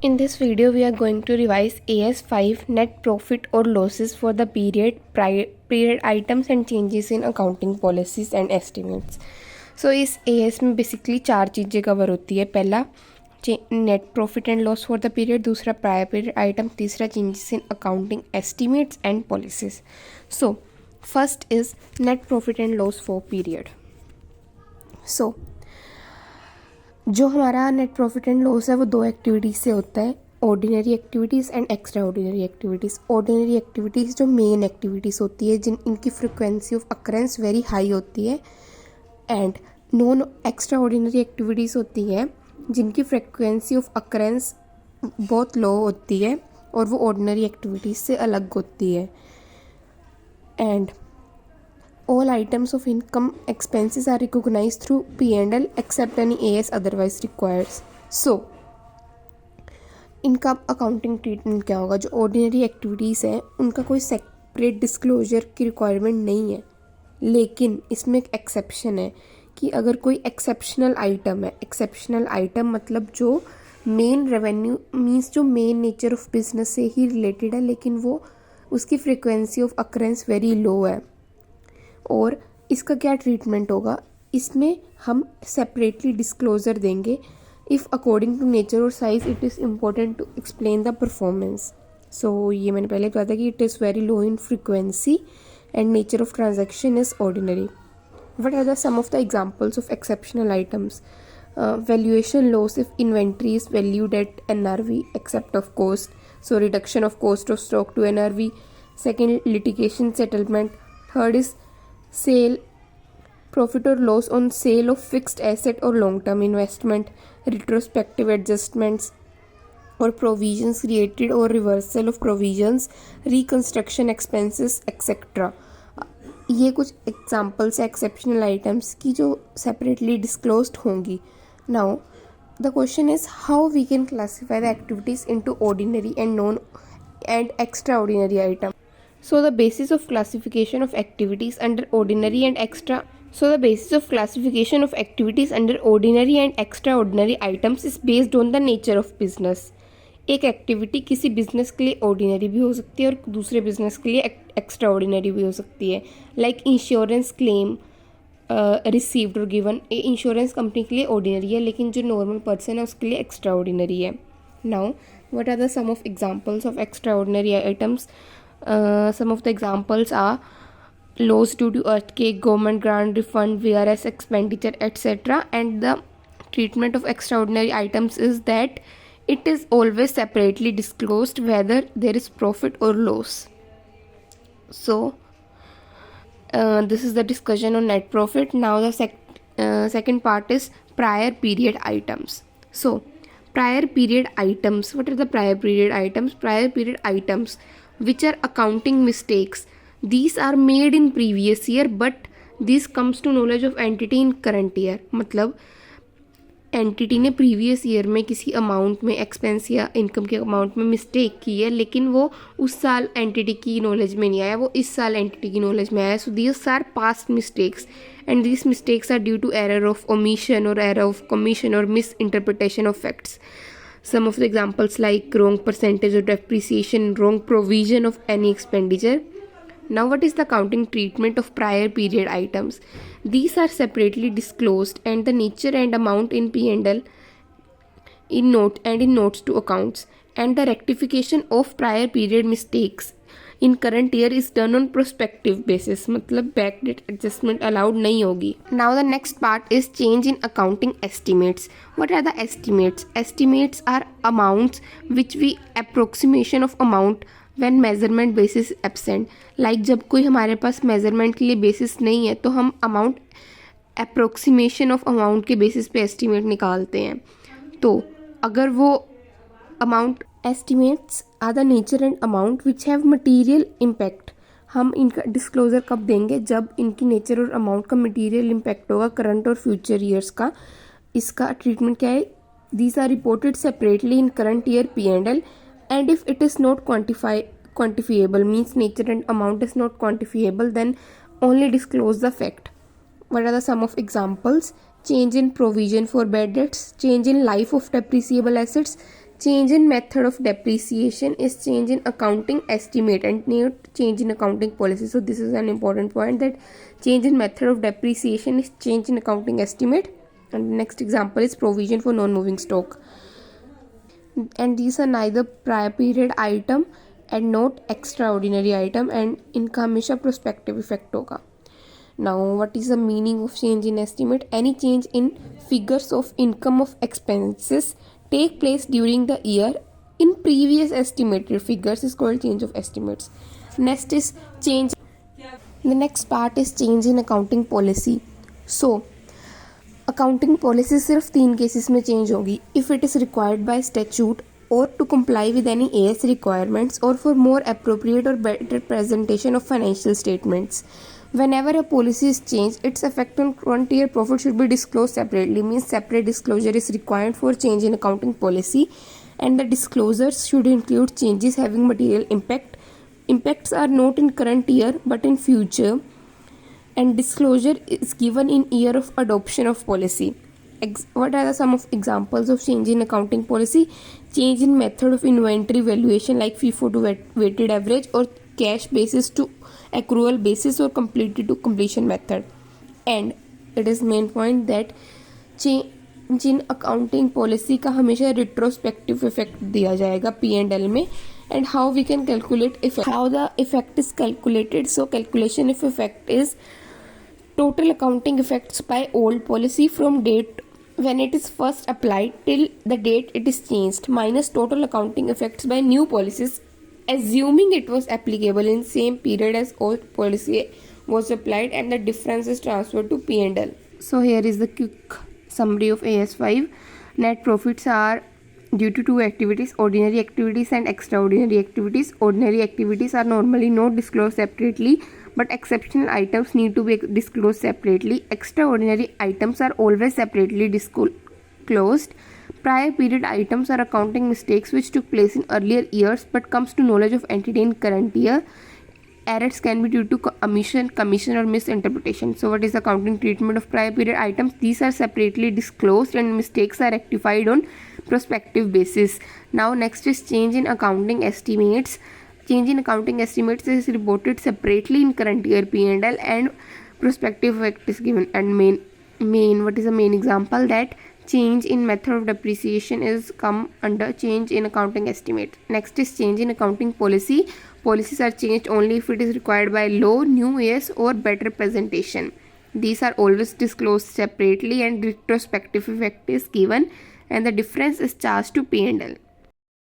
In this video, we are going to revise AS5 net profit or losses for the period items and changes in accounting policies and estimates. So इस AS में basically 4 चीज़ें cover होती है. पहला net profit and loss for the period, दूसरा prior period item, तीसरा changes in accounting estimates and policies. So first is net profit and loss for period. So जो हमारा नेट प्रॉफिट एंड लॉस है वो 2 activities से होता है, ordinary activities and extra ordinary activities. Ordinary activities जो main activities होती है इनकी frequency of occurrence very high होती है, and non extra ordinary activities होती है जिनकी फ्रिक्वेंसी ऑफ अकरेंस बहुत लो होती है और वो ऑर्डिनरी एक्टिविटीज़ से अलग होती है. And all items of income expenses are recognized through P&L except any AS otherwise requires. So इनका अकाउंटिंग ट्रीटमेंट क्या होगा? जो ऑर्डिनरी एक्टिविटीज़ हैं उनका कोई सेपरेट डिस्क्लोजर की रिक्वायरमेंट नहीं है, लेकिन इसमें एक एक्सेप्शन है कि अगर कोई एक्सेप्शनल आइटम है, एक्सेप्शनल आइटम मतलब जो मेन रेवेन्यू मीन्स जो मेन नेचर ऑफ बिजनेस से ही रिलेटेड है लेकिन वो उसकी frequency of occurrence very low है, और इसका क्या ट्रीटमेंट होगा? इसमें हम सेपरेटली डिस्क्लोजर देंगे इफ़ अकॉर्डिंग टू नेचर और size it is important to explain the performance. So ये मैंने पहले बताया था कि it is very low in frequency and nature of transaction is ordinary. What are the some of the examples of exceptional items? Valuation loss if inventory is valued at NRV except of cost, so reduction of cost of stock to NRV. Second, litigation settlement. Third is sale, profit or loss on sale of fixed asset or long term investment, retrospective adjustments or provisions created or reversal of provisions, reconstruction expenses etc. ये कुछ examples exceptional items की जो separately disclosed होंगी. Now the question is how we can classify the activities into ordinary and non and extraordinary item. So the basis of classification of activities under ordinary and extraordinary items is based on the nature of business. एक activity किसी business के लिए ordinary भी हो सकती है और दूसरे बिजनेस के लिए एक्स्ट्रा ऑर्डिनरी भी हो सकती है. लाइक इंश्योरेंस क्लेम रिसीव्ड और गिवन, इंश्योरेंस कंपनी के लिए ऑर्डिनरी है लेकिन जो नॉर्मल पर्सन है उसके लिए एक्स्ट्रा ऑर्डिनरी है. Now what are the some of examples of extraordinary items? Some of the examples are loss due to earthquake, government grant refund, VRS expenditure etc. And the treatment of extraordinary items is that it is always separately disclosed whether there is profit or loss. So this is the discussion on net profit. Now the second part is prior period items. So prior period items, what are the prior period items? Prior period items which are accounting mistakes. These are made in previous year but this comes to knowledge of entity in current year. मतलब entity ने previous year में किसी amount में expense या income के amount में mistake की है लेकिन वो उस साल एंटिटी की नॉलेज में नहीं आया, वो इस साल एंटिटी की नॉलेज में आया. So these are past mistakes and these mistakes are due to error of omission और एरर ऑफ कमीशन और misinterpretation of facts. Some of the examples like wrong percentage of depreciation, wrong provision of any expenditure. Now what is the accounting treatment of prior period items? These are separately disclosed and the nature and amount in P&L in notes to accounts, and the rectification of prior period mistakes in current year is done on prospective basis. मतलब backdate adjustment allowed नहीं होगी. Now the next part is change in accounting estimates. What are the estimates? Estimates are amounts which we approximation of amount when measurement basis absent. Like जब कोई हमारे पास measurement के लिए basis नहीं है तो हम amount approximation of amount के basis पे estimate निकालते हैं. तो अगर वो amount estimates are the nature and amount which have material impact. हम इनका डिस्क्लोजर कब देंगे? जब इनकी नेचर और अमाउंट का मटेरियल इम्पैक्ट होगा करंट और फ्यूचर ईयर्स का. इसका ट्रीटमेंट क्या है? These are reported separately in current year P&L and if it is not quantifiable means nature and amount is not quantifiable then only disclose the fact. What are the some of examples? Change in provision for bad debts, change in life of depreciable assets, Change in method of depreciation is change in accounting estimate and not change in accounting policy. So this is an important point, that change in method of depreciation is change in accounting estimate. And the next example is provision for non-moving stock. And these are neither prior period item and not extraordinary item, and इनका हमेशा prospective effect होगा. Now, what is the meaning of change in estimate? Any change in figures of income of expenses take place during the year in previous estimated figures is called change of estimates. Next is change. The next part is change in accounting policy. So, accounting policy सिर्फ 3 cases में change होगी. If it is required by statute or to comply with any AS requirements or for more appropriate or better presentation of financial statements. Whenever a policy is changed, its effect on current year profit should be disclosed separately. Means separate disclosure is required for change in accounting policy, and the disclosures should include changes having material impact. Impacts are not in current year but in future, and disclosure is given in year of adoption of policy. What are some of examples of change in accounting policy? Change in method of inventory valuation like FIFO to weighted average, or cash basis to accrual basis, or completed to completion method. And it is main point that change in accounting policy का हमेशा retrospective effect दिया जाएगा P&L में. And how we can calculate effect, how the effect is calculated. So calculation of effect is total accounting effects by old policy from date when it is first applied till the date it is changed, minus total accounting effects by new policies assuming it was applicable in same period as old policy was applied, and the difference is transferred to P&L. So here is the quick summary of AS5. Net profits are due to two activities, ordinary activities and extraordinary activities. Ordinary activities are normally not disclosed separately, but exceptional items need to be disclosed separately. Extraordinary items are always separately disclosed. Prior period items are accounting mistakes which took place in earlier years but comes to knowledge of entity in current year. Errors can be due to commission or misinterpretation. So what is the accounting treatment of prior period items? These are separately disclosed and mistakes are rectified on prospective basis. Now next is change in accounting estimates. Change in accounting estimates is reported separately in current year P&L, and prospective effect is given. And main what is the main example? That change in method of depreciation is come under change in accounting estimate. Next is change in accounting policy. Policies are changed only if it is required by law, new AS, or better presentation. These are always disclosed separately, and retrospective effect is given, and the difference is charged to P&L.